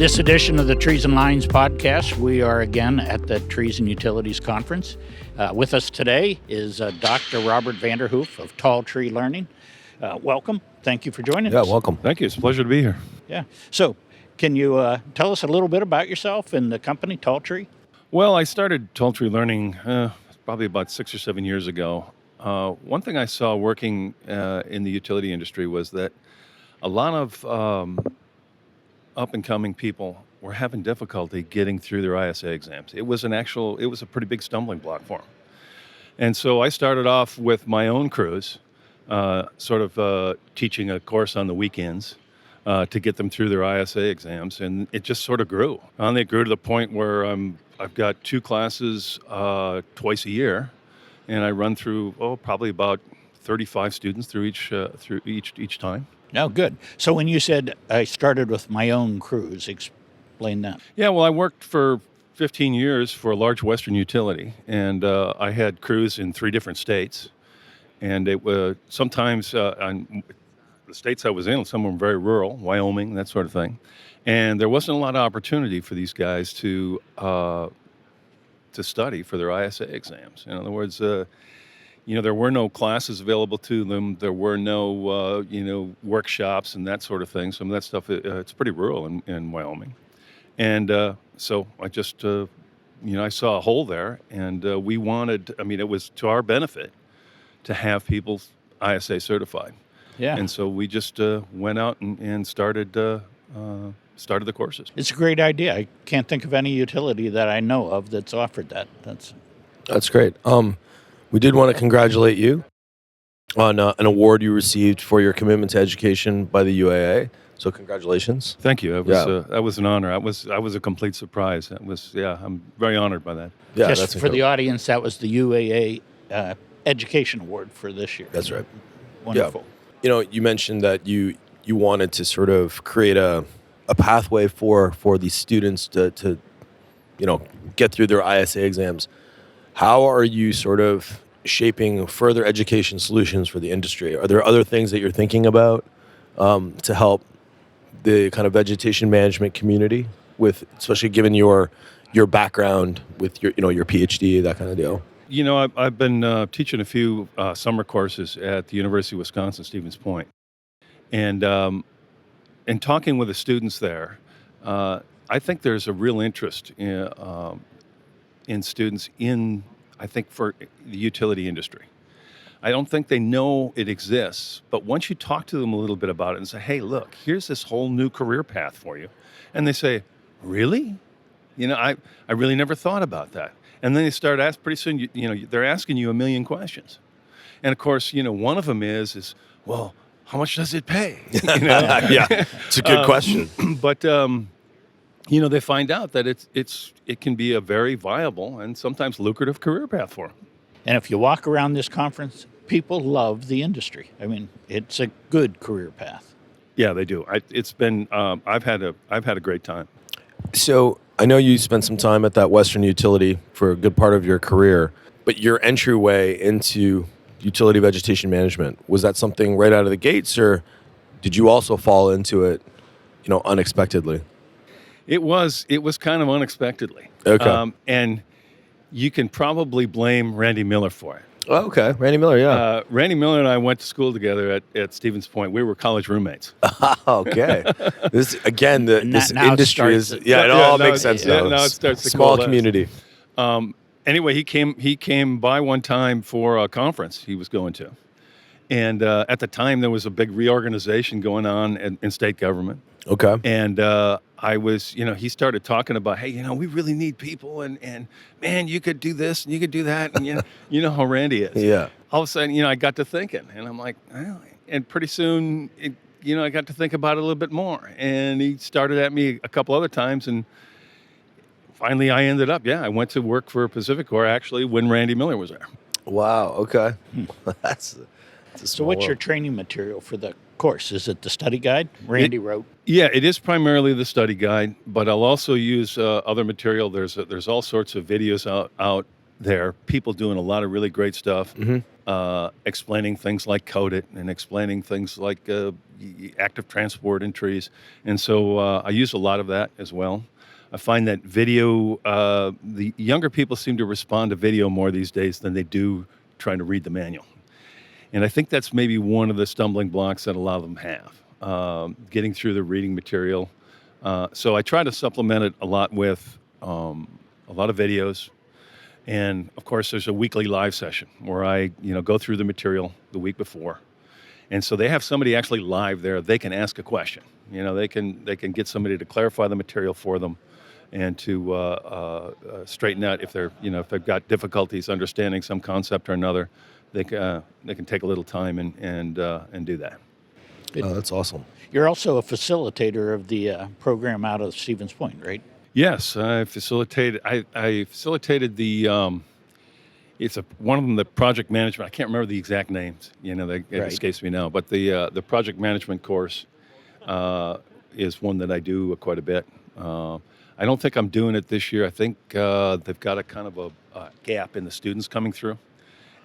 this edition of the Trees and Lines podcast, we are again at the Trees and Utilities Conference. With us today is Dr. Robert Vanderhoof of Tall Tree Learning. Welcome. Thank you for joining us. Yeah, welcome. Thank you. It's a pleasure to be here. Yeah. So, can you tell us a little bit about yourself and the company, Tall Tree? Well, I started Tall Tree Learning probably about 6 or 7 years ago. One thing I saw working in the utility industry was that a lot of up-and-coming people were having difficulty getting through their ISA exams. It was a pretty big stumbling block for them. And so I started off with my own crews, teaching a course on the weekends to get them through their ISA exams, and it just sort of grew. And it grew to the point where I've got 2 classes twice a year, and I run through probably about 35 students through each time. Oh, good. So when you said I started with my own crews, explain that. Yeah, well, I worked for 15 years for a large Western utility, and I had crews in 3 different states. And it was sometimes on the states I was in, some were very rural, Wyoming, that sort of thing. And there wasn't a lot of opportunity for these guys to study for their ISA exams. In other words, there were no classes available to them. There were no, workshops and that sort of thing. Some of that stuff, it's pretty rural in Wyoming. And so I just, I saw a hole there, and we wanted, it was to our benefit to have people ISA certified. Yeah. And so we just went out and started the courses. It's a great idea. I can't think of any utility that I know of that's offered that. That's great. We did want to congratulate you on an award you received for your commitment to education by the UAA. So congratulations. Thank you. That was an honor. I was a complete surprise. I'm very honored by that. Yeah, Just that's for the audience, that was the UAA Education Award for this year. That's right. Wonderful. Yeah. You mentioned that you wanted to sort of create a pathway for these students to get through their ISA exams. How are you sort of shaping further education solutions for the industry? Are there other things that you're thinking about to help the kind of vegetation management community with, especially given your background with your PhD, that kind of deal? I've been teaching a few summer courses at the University of Wisconsin, Stevens Point. And talking with the students there, I think there's a real interest in students for the utility industry. I don't think they know it exists, but once you talk to them a little bit about it and say, hey, look, here's this whole new career path for you. And they say, really? I really never thought about that. And then they start asking, pretty soon, they're asking you a million questions. And of course, one of them is, well, how much does it pay? Yeah, it's a good question. But, they find out that it can be a very viable and sometimes lucrative career path for them. And if you walk around this conference, people love the industry. It's a good career path. Yeah, they do. I've had a great time. So I know you spent some time at that Western utility for a good part of your career, but your entryway into utility vegetation management, was that something right out of the gates, or did you also fall into it, unexpectedly? It was kind of unexpectedly. Okay. And you can probably blame Randy Miller for it. Oh, okay. Randy Miller, yeah. Randy Miller and I went to school together at Stevens Point. We were college roommates. Okay. This industry is, it all makes sense now. Now it starts to small community. Anyway, he came by one time for a conference he was going to. And at the time, there was a big reorganization going on in state government. Okay. And he started talking about, hey, we really need people, and man, you could do this and you could do that, and you know how Randy is. Yeah. All of a sudden, I got to thinking, and I'm like, well, and pretty soon, I got to think about it a little bit more, and he started at me a couple other times, and finally, I ended up, I went to work for Pacific Corps actually when Randy Miller was there. Wow. Okay. So what's your training material for the course? Is it the study guide Randy wrote? Yeah, it is primarily the study guide, but I'll also use other material. There's all sorts of videos out there, people doing a lot of really great stuff, explaining things like code it and explaining things like active transport in trees. And so I use a lot of that as well. I find that video, the younger people seem to respond to video more these days than they do trying to read the manual. And I think that's maybe one of the stumbling blocks that a lot of them have, getting through the reading material. So I try to supplement it a lot with a lot of videos. And of course, there's a weekly live session where I, go through the material the week before. And so they have somebody actually live there. They can ask a question. They can get somebody to clarify the material for them and to straighten out if if they've got difficulties understanding some concept or another. They can take a little time and do that. Oh, that's awesome. You're also a facilitator of the program out of Stevens Point, right? Yes, I facilitated. I facilitated the. It's one of them, the project management. I can't remember the exact names. It escapes me now. But the project management course is one that I do quite a bit. I don't think I'm doing it this year. I think they've got a kind of a gap in the students coming through.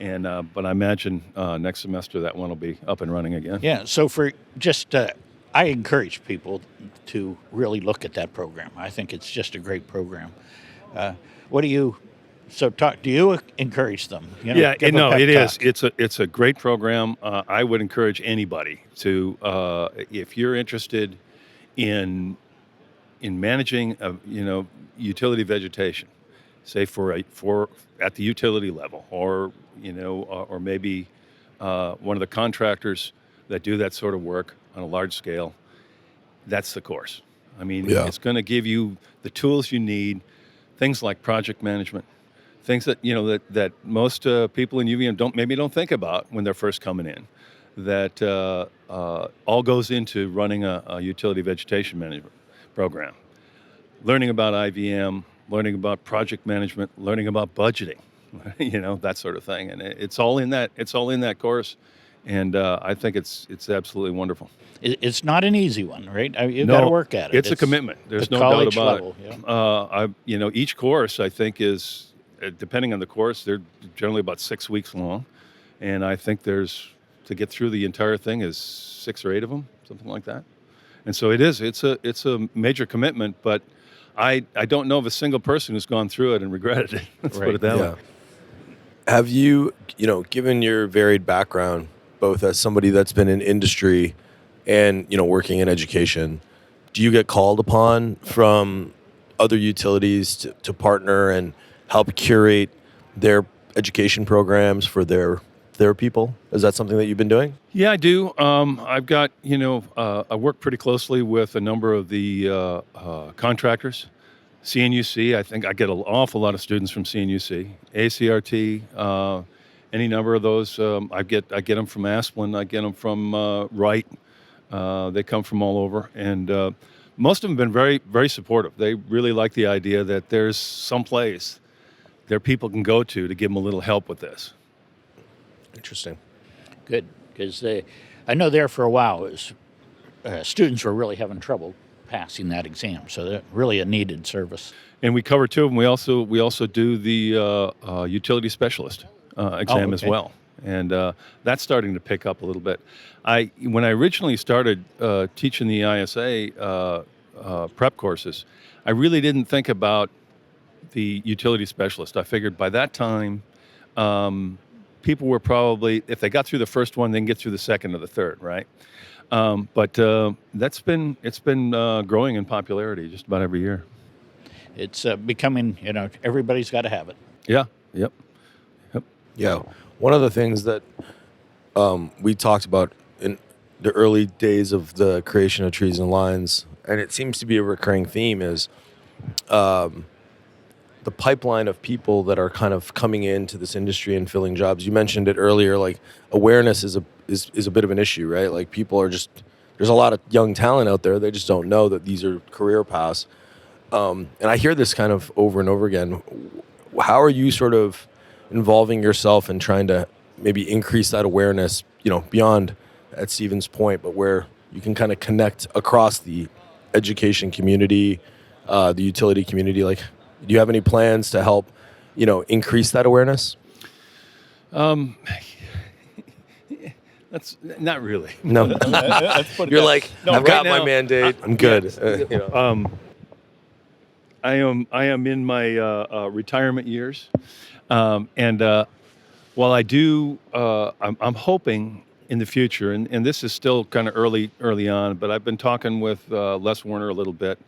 And but I imagine next semester that one will be up and running again. Yeah. So for just, I encourage people to really look at that program. I think it's just a great program. What do you? So do you encourage them? Yeah, give a no, pep it is. talk? It's a great program. I would encourage anybody to, if you're interested in managing, utility vegetation, say for at the utility level, or or maybe one of the contractors that do that sort of work on a large scale. That's the course. I mean, It's going to give you the tools you need, things like project management, things that that most people in UVM don't think about when they're first coming in. That all goes into running a utility vegetation management program. Learning about IVM, learning about project management, learning about budgeting, that sort of thing, and it's all in that. It's all in that course, and I think it's absolutely wonderful. It's not an easy one, right? You've got to work at it. It's a commitment. There's the no doubt college about level, it. Yeah. Each course I think is, depending on the course, they're generally about 6 weeks long, and I think there's, to get through the entire thing, is 6 or 8 of them, something like that. And so it's a major commitment, but I don't know of a single person who's gone through it and regretted it. Let's put it that way. Have you, given your varied background, both as somebody that's been in industry and, working in education, do you get called upon from other utilities to partner and help curate their education programs for their people? Is that something that you've been doing? Yeah, I do. I've got, I work pretty closely with a number of the contractors. CNUC, I think I get an awful lot of students from CNUC. ACRT, any number of those. I get them from Asplin. I get them from Wright. They come from all over. And most of them have been very, very supportive. They really like the idea that there's some place their people can go to give them a little help with this. Interesting. Good, because I know there for a while, students were really having trouble passing that exam, so they're really a needed service. And we cover 2 of them. We also do the utility specialist exam as well, and that's starting to pick up a little bit. When I originally started teaching the ISA prep courses, I really didn't think about the utility specialist. I figured by that time, people were probably, if they got through the first one, they can get through the second or the third, right? But it's been growing in popularity just about every year. It's becoming, everybody's got to have it. Yeah. Yep. Yeah. One of the things that we talked about in the early days of the creation of Trees and Lines, and it seems to be a recurring theme, is the pipeline of people that are kind of coming into this industry and filling jobs. You mentioned it earlier, like awareness is a bit of an issue, right? Like people are just, there's a lot of young talent out there. They just don't know that these are career paths. And I hear this kind of over and over again. How are you sort of involving yourself in trying to maybe increase that awareness, beyond at Stevens Point, but where you can kind of connect across the education community, the utility community? Like, do you have any plans to help increase that awareness? Um, that's not really. No. Let's put it You're that- like, No, I've right got now- my mandate. I'm good. Yes. I am in my retirement years, and while I do, I'm hoping in the future, and this is still kind of early on, but I've been talking with Les Warner a little bit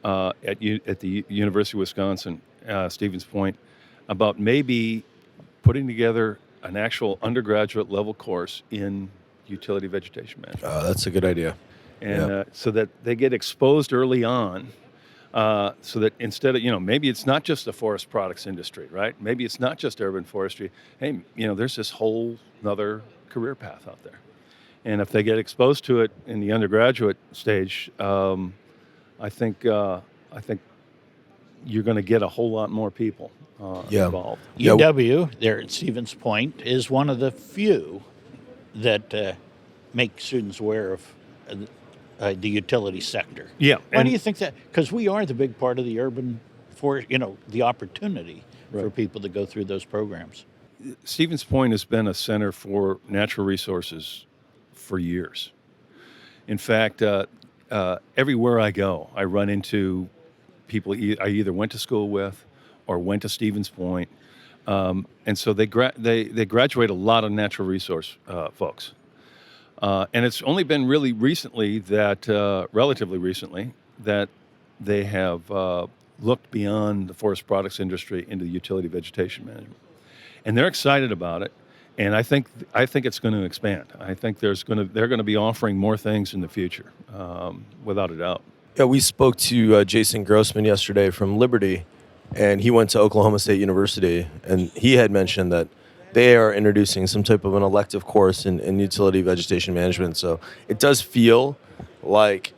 at the University of Wisconsin, Stevens Point, about maybe putting together an actual undergraduate level course in utility vegetation management, That's a good idea. and so that they get exposed early on. So that instead of, maybe it's not just the forest products industry, right? Maybe it's not just urban forestry. Hey, there's this whole another career path out there. And if they get exposed to it in the undergraduate stage, I think you're going to get a whole lot more people involved. Yeah. UW there at Stevens Point is one of the few that make students aware of the utility sector. Yeah. Why do you think that? Because we are the big part of the urban forest, the opportunity for people to go through those programs. Stevens Point has been a center for natural resources for years. In fact, everywhere I go, I run into people I either went to school with or went to Stevens Point, and so they graduate a lot of natural resource folks. And it's only been really recently relatively recently, that they have looked beyond the forest products industry into the utility vegetation management, and they're excited about it. And I think it's going to expand. I think they're going to be offering more things in the future, without a doubt. Yeah, we spoke to Jason Grossman yesterday from Liberty, and he went to Oklahoma State University, and he had mentioned that they are introducing some type of an elective course in utility vegetation management. So it does feel like,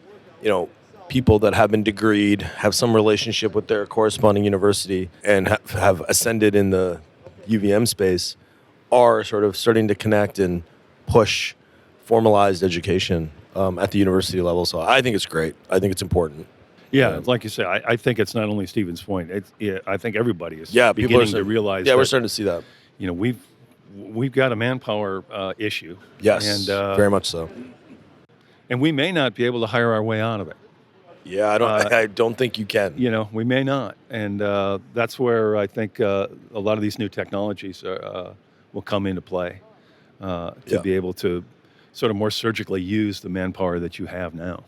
people that have been degreed, have some relationship with their corresponding university, and have ascended in the UVM space, are sort of starting to connect and push formalized education at the university level. So I think it's great. I think it's important. Yeah, like you say, I think it's not only Stevens Point. I think everybody is People are beginning to realize. Yeah, that, we're starting to see that. We've got a manpower issue. Yes, and very much so. And we may not be able to hire our way out of it. Yeah, I don't think you can. We may not, and that's where I think a lot of these new technologies will come into play to be able to sort of more surgically use the manpower that you have now.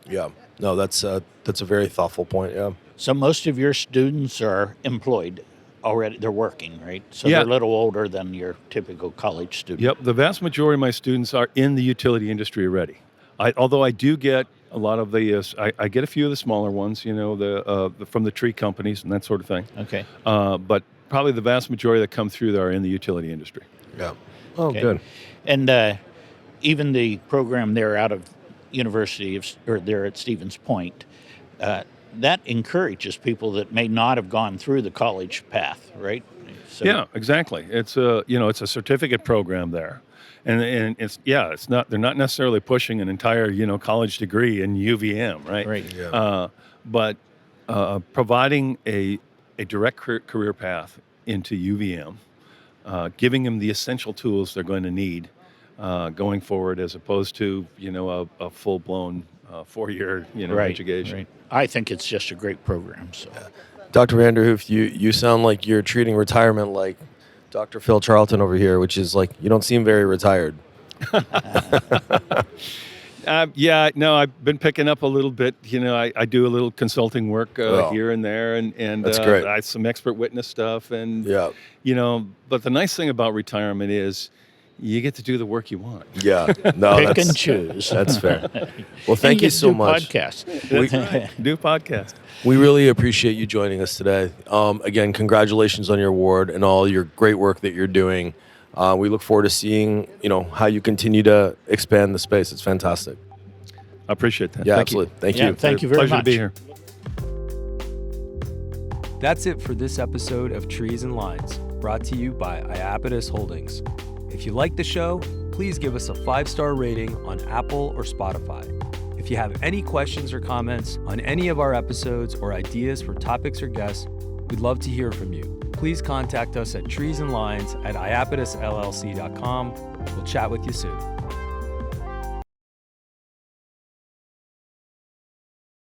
Yeah, no, that's a very thoughtful point. Yeah. So most of your students are employed already. They're working, right? So Yeah. they're a little older than your typical college student. Yep, the vast majority of my students are in the utility industry already. Although I do get a lot of I get a few of the smaller ones, from the tree companies and that sort of thing. Okay. But probably the vast majority that come through there are in the utility industry. Yeah. Oh, Okay. good. And even the program there out of there at Stevens Point, that encourages people that may not have gone through the college path, right? So, Yeah, exactly. It's a certificate program there, and it's not, they're not necessarily pushing an entire college degree in UVM, right? Right. Yeah. But providing a direct career path into UVM, giving them the essential tools they're going to need going forward, as opposed to a full-blown 4-year education. Right. I think it's just a great program. So. Dr. Vanderhoof, you sound like you're treating retirement like Dr. Phil Charlton over here, which is like, you don't seem very retired. No, I've been picking up a little bit. I do a little consulting work here and there, and That's great. I some expert witness stuff, and Yeah. But the nice thing about retirement is you get to do the work you want. Yeah. No, Pick and choose. That's fair. Well, And thank you get to so do much. Podcasts. Do podcast. We really appreciate you joining us today. Again, congratulations on your award and all your great work that you're doing. We look forward to seeing, how you continue to expand the space. It's fantastic. I appreciate that. Yeah, Thank you. absolutely. Thank Yeah, you. thank you very Pleasure much. to be here. That's it for this episode of Trees and Lines, brought to you by Iapetus Holdings. If you like the show, please give us a 5-star rating on Apple or Spotify. If you have any questions or comments on any of our episodes or ideas for topics or guests, We'd love to hear from you. Please contact us at treesandlines@iapetusllc.com. We'll chat with you soon.